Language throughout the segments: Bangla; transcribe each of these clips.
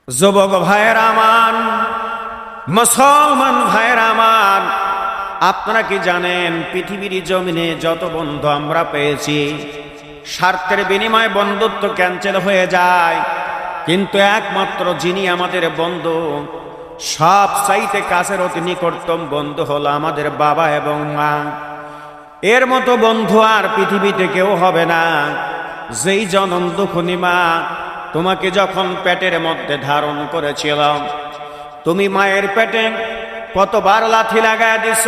যুবক ভাইয়েরা আমার, মুসলমান ভাইয়েরা আমার, আপনারা কি জানেন পৃথিবীর জমিনে যত বন্ধু আমরা পেয়েছি স্বার্থের বিনিময়ে বন্ধুত্ব ক্যান্সেল হয়ে যায়, কিন্তু একমাত্র যিনি আমাদের বন্ধু, সব চাইতে কাছের অতি নিকটতম বন্ধু হলো আমাদের বাবা এবং মা। এর মতো বন্ধু আর পৃথিবীতে কেউ হবে না। যেই জনম দুঃখনী মা তোমাকে যখন পেটের মধ্যে ধারণ করেছিল, তুমি মায়ের পেটে কতবার লাথি লাগায় দিছ।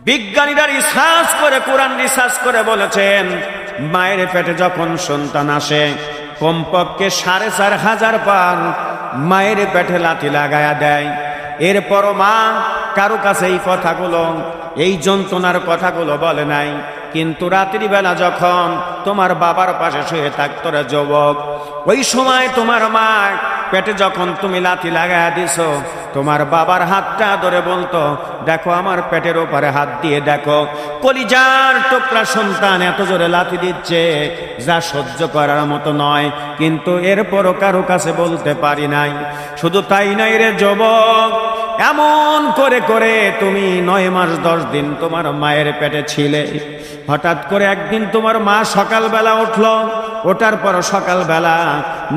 বিজ্ঞানীরা রিসার্চ করে, কোরআন রিসার্চ করে বলেছেন, মায়ের পেটে যখন সন্তান আসে কমপক্ষে ৪,৫০০ বার মায়ের পেটে লাথি লাগায়া দেয়। এরপরও মা কারো কাছে এই কথাগুলো, এই যন্ত্রণার কথাগুলো বলে নাই। কিন্তু রাত্রিবেলা যখন তোমার বাবার পাশে শুয়ে থাকতো রে যুবক, ওই সময় তোমার মা পেটে যখন তুমি লাথি লাগায়া দিছ, তোমার বাবার হাতটা ধরে বলতো, দেখো আমার পেটের ওপরে হাত দিয়ে দেখো, কলিজার টুকরা সন্তান এত জোরে লাথি দিচ্ছে যা সহ্য করার মতো নয়। কিন্তু এরপরও কারো কাছে বলতে পারি নাই। শুধু তাই নাই রে যুবক, এমন করে করে তুমি ৯ মাস ১০ দিন তোমার মায়ের পেটে ছিলে। হঠাৎ করে একদিন তোমার মা সকালবেলা উঠলো, ওঠার পর সকালবেলা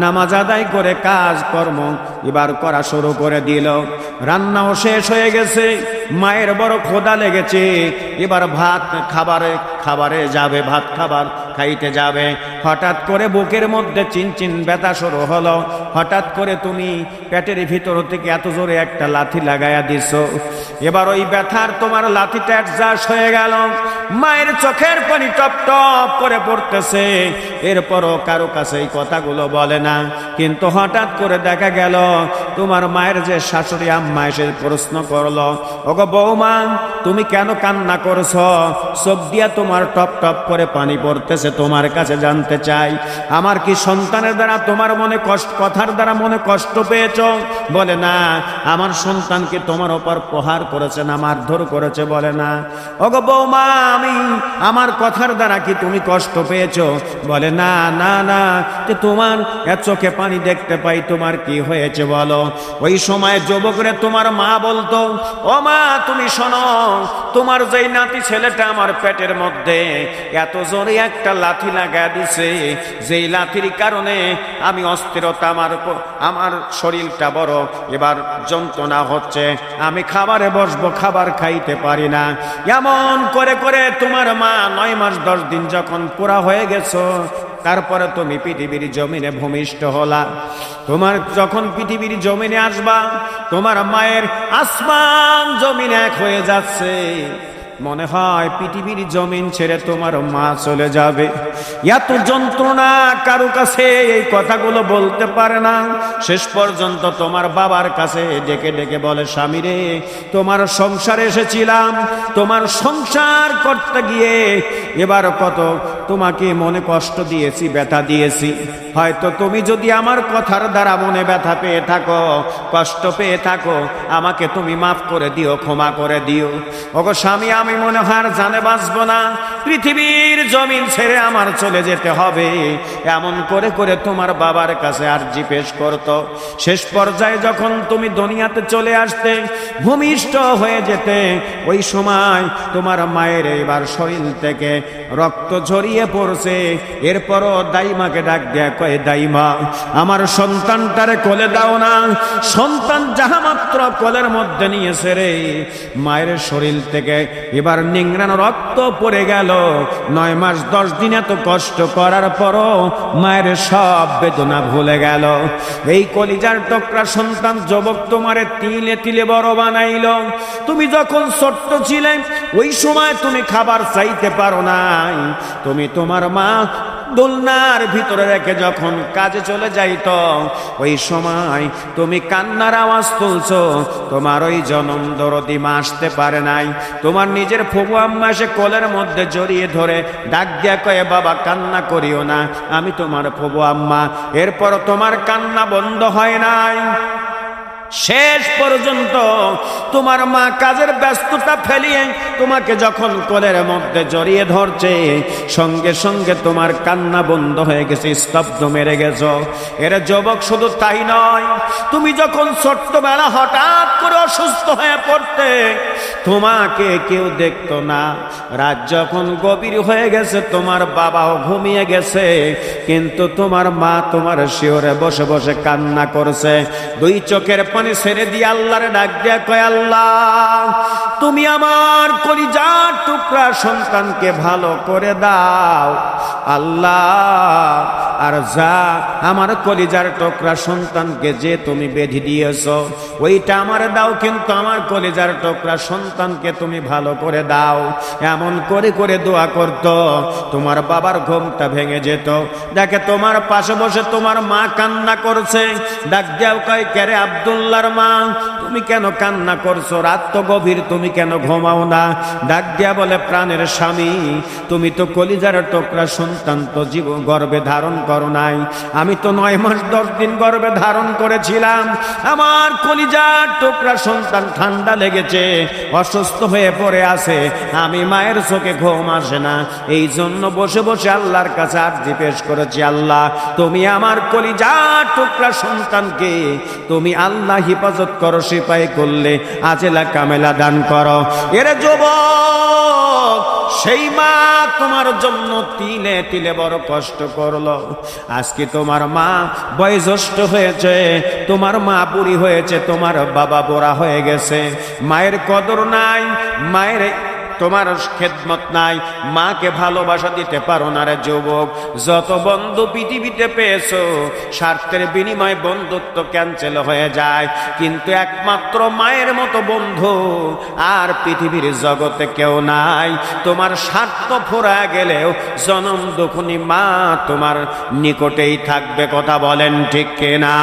নামাজ আদায় করে কাজ কর্ম এবার করা শুরু করে দিল। রান্নাও শেষ হয়ে গেছে, মায়ের বড় ক্ষুধা লেগেছে, এবার ভাত খাবারে যাবে, ভাত খাবার খাইতে যাবে। হঠাৎ করে বুকের মধ্যে চিনচিন ব্যথা শুরু হলো। হঠাৎ করে তুমি পেটের ভিতর থেকে এত জোরে একটা লাথি লাগায়া দিছ। এবার ওই ব্যথার তোমার লাথিটা অ্যাডজাস্ট হয়ে গেল, মায়ের চোখের পানি টপ টপ করে পড়তেছে। এরপরও কারো কাছে এই কথাগুলো বলে না। কিন্তু হঠাৎ করে দেখা গেল তোমার মায়ের যে শাশুড়ি আম্মা এসে প্রশ্ন করলো, ওগো বৌমা তুমি কেন কান্না করছো? চোখ দিয়া তোমার টপ টপ করে পানি পড়তেছে, তোমার কাছে জানতে চাই, আমার কি সন্তানের দ্বারা তোমার মনে কষ্ট, কথার দ্বারা মনে কষ্ট পেয়েছ? বলে না। আমার সন্তানকে তোমার ওপর প্রহার করেছে না মারধর করেছে? বলে না। ওগো বৌমা আমি আমার কথার দ্বারা কি তুমি কষ্ট পেয়েছ? বলে না না না, যে তোমার চোখে পানি দেখতে পাই, তোমার কি হয়েছে বলো। ওই সময় যুবকরে তোমার মা বলতো, ও মা তুমি শোনো, তোমার যেই নাতি ছেলেটা আমার পেটের মধ্যে এত জোরে একটা লাথি লাগা দিছে, যেই লাথির কারণে আমি অস্থিরতা, আমার শরীরটা বড় এবার যন্ত্রণা হচ্ছে, আমি খাবারে বসবো, খাবার খাইতে পারি না। এমন করে করে তোমার মা ৯ মাস ১০ দিন যখন পুরা হয়ে গেছো, তারপরে তুমি পৃথিবীর জমিনে ভূমিষ্ঠ হলা। তোমার যখন পৃথিবীর জমিনে আসবা, তোমার মায়ের আসমান জমিন এক হয়ে যাচ্ছে। মনে হয় পৃথিবীর জমিন ছেড়ে তোমার মা চলে যাবে। এত যন্ত্রণা, কারো কাছে এই কথাগুলো বলতে পারে না। শেষ পর্যন্ত তোমার বাবার কাছে ডেকে ডেকে বলে, স্বামী রে, তোমার সংসারে এসেছিলাম, তোমার সংসার করতে গিয়ে এবার কত তোমাকে মনে কষ্ট দিয়েছি, ব্যথা দিয়েছি। হয়তো তুমি যদি আমার কথার দ্বারা মনে ব্যথা পেয়ে থাকো, কষ্ট পেয়ে থাকো, আমাকে তুমি মাফ করে দিও, ক্ষমা করে দিও। ওগো স্বামী, আমি মনে হয় আর জানে বাঁচবো না, পৃথিবীর জমিন ছেড়ে আমার চলে যেতে হবে। এমন করে করে তোমার বাবার কাছে আরজি পেশ করত। শেষ পর্যায়ে যখন তুমি দুনিয়াতে চলে আসতে, ভূমিষ্ঠ হয়ে যেতে, ওই সময় তোমার মায়ের এবার শরীর থেকে রক্ত ঝরিয়ে পড়ছে। এরপরও দাইমাকে ডাক দেয়া কয়, দাইমা আমার সন্তানটারে কোলে দাও না। সন্তান যাহা মাত্র কোলের মধ্যে নিয়েছে রে, মায়ের শরীর থেকে এবার নিংড়ানো রক্ত পড়ে গেল। ৯ মাস ১০ দিন এত কষ্ট করার পরও মায়ের সব বেদনা ভুলে গেল। এই কলিজার টুকরা সন্তান যুবক তোমারে তিলে তিলে বড় বানাইল। তুমি যখন ছোট্ট ছিলে, ওই সময় তুমি খাবার চাইতে পারো নাই। তুমি তোমার মা দোলনার ভিতরে রেখে যখন কাজে চলে যাইত, ওই সময় তুমি কান্নার আওয়াজ তুলছো। তোমার ওই জনম দরদি মা আসতে পারে নাই। তোমার নিজের ফুফু আম্মা এসে কোলের মধ্যে জড়িয়ে ধরে ডাক দিয়া কয়ে, বাবা কান্না করিও না, আমি তোমার ফুফু আম্মা। এরপর তোমার কান্না বন্ধ হয় নাই। শেষ পর্যন্ত তোমার মা কাজের ব্যস্ততা ফেলিয়ে তোমাকে যখন কোলের মধ্যে জড়িয়ে ধরছে, সঙ্গে সঙ্গে তোমার কান্না বন্ধ হয়ে গেছে, স্তব্ধ মেরে গেছো। এর যুবক, শুধু তাই নয়, তুমি যখন ছোট্টবেলা হঠাৎ করে অসুস্থ হয়ে পড়তে, তোমাকে কেউ দেখতো না। রাত যখন গভীর হয়ে গেছে, তোমার বাবাও ঘুমিয়ে গেছে, কিন্তু তোমার মা তোমার শিওরে বসে বসে কান্না করছে। দুই চোখের পানি ছেড়ে দিয়ে আল্লাহরে ডাক দিয়া কয়, আল্লাহ তুমি আমার কলিজার টুকরা সন্তানকে ভালো করে দাও আল্লাহ। আর যা আমার কলিজার টুকরা সন্তানকে যে তুমি বেঁধে দিয়েছো ওইটা আমার দাও, কিন্তু আমার কলিজার টুকরা সন্তানকে তুমি ভালো করে দাও। এমন করে করে দোয়া করতো, তোমার বাবার ঘুমটা ভেঙে যেত। দেখে তোমার পাশে বসে তোমার মা কান্না করছে, ডাক দেও কয়, কেরে আব্দুল্লাহর মা তুমি কেন কান্না করছো? রাত তো গভীর, তুমি কেন ঘুমাও না? ডাক দিয়া বলে, প্রাণের স্বামী, তুমি তো কলিজার টুকরা সন্তান তো জীবন গর্ভে ধারণ করো নাই। আমি তো 9 মাস 10 দিন গর্ভে ধারণ করেছিলাম। আমার কলিজার টুকরা সন্তান ঠান্ডা লেগেছে, অসুস্থ হয়ে পড়ে আছে, আমি মায়ের চোখে ঘুম আসে না। এই জন্য বসে বসে আল্লাহর কাছে আরজি পেশ করেছি, আল্লাহ তুমি আমার কলিজার টুকরা সন্তানকে তুমি আল্লাহ হিফাজত করো, সিপাই করলে আজেলা কামেলা দান করো। এর যুবক, সেই মা তোমার জন্য তিলে তিলে বড় কষ্ট করলো। আজকে তোমার মা বয়োজ্যেষ্ঠ হয়েছে, তোমার মা বুড়ি হয়েছে, তোমার বাবা বুড়া হয়ে গেছে। মায়ের কদর নাই, মায়ের তোমার খেদমত নাই, মাকে ভালোবাসা দিতে পারো না। রে যুবক, যত বন্ধু পৃথিবীতে পেয়েছো, স্বার্থের বিনিময়ে বন্ধুত্ব ক্যান্সেল হয়ে যায়, কিন্তু একমাত্র মায়ের মতো বন্ধু আর পৃথিবীর জগতে কেউ নাই। তোমার স্বার্থ ফুরা গেলেও জনম দুখুনি মা তোমার নিকটেই থাকবে। কথা বলেন ঠিক কিনা?